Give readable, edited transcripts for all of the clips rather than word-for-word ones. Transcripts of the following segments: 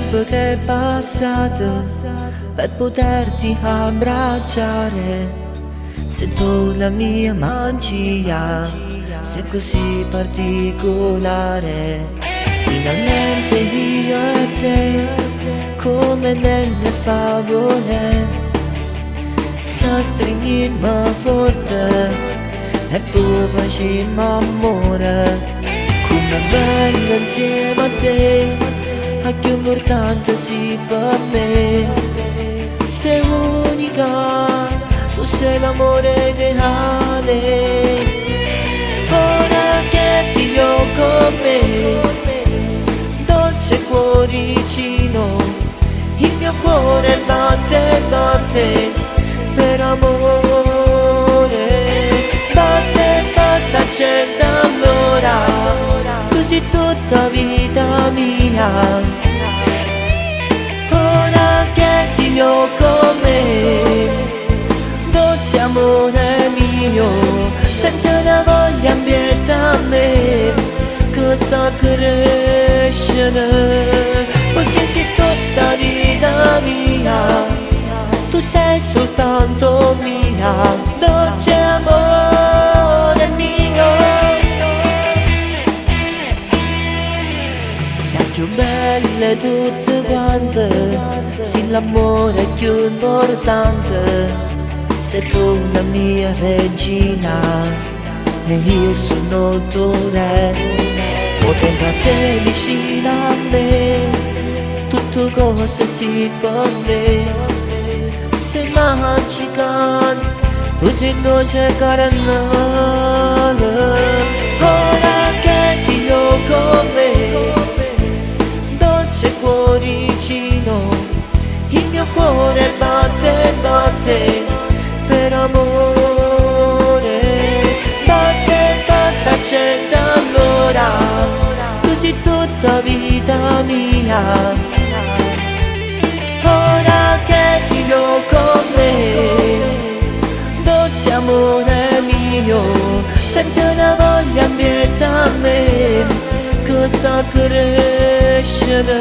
tempo che è passato per poterti abbracciare. Sento la mia magia, sei così particolare. Finalmente io e te, come nelle favole, ci stringiamo forte e poi facciamo amore. Come bello insieme a te, a più importante sì per me. Sei unica, tu sei l'amore ideale. Ora che ti ho con me, dolce cuoricino, il mio cuore batte, batte per amore. Batte, batte a 100 all'ora, così tutta vita mia. Ora che ti ho con me, dolce amore mio, sento una voglia ambienta a me che sta crescendo, perché sei tutta vita mia, tu sei soltanto mia, dolce amore mio. Sei più belle tutte quante, sì l'amore è più importante. Sei tu la mia regina e io sono il tuo re. Potendo a te vicino a me, tutto cose si può me. Sei magica, tu sei dolce caramelle. Ora che ti ho con me, dolce cuoricino, il mio cuore batte, batte per amore. Batte, batte a 100 all'ora, così tutta vita mia. Ora che ti ho con me, dolce amore mio, sento una voglia ambienta a me che sta crescendo,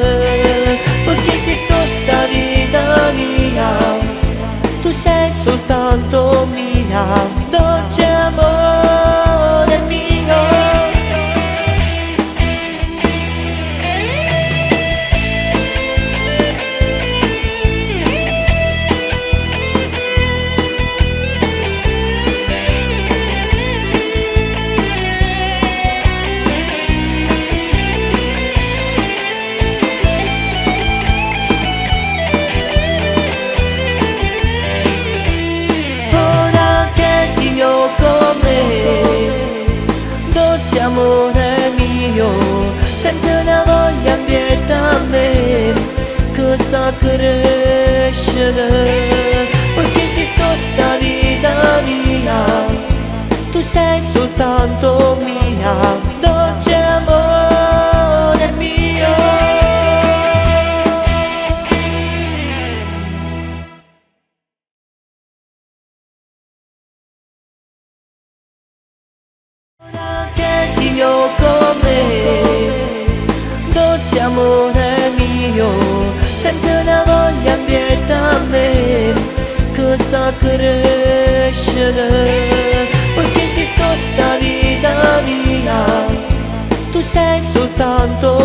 perché sei tutta vita mia, tu sei soltanto mia, dolce amore mio. Dolce amore mio, sento una voglia ambienta a me che sta crescendo, perché sei tutta vita mia, tu sei soltanto mia, dolce amore mio. Ti ho con me, dolce amore mio, sento una voglia ambienta a me che sta crescendo, perché sei tutta vita mia, tu sei soltanto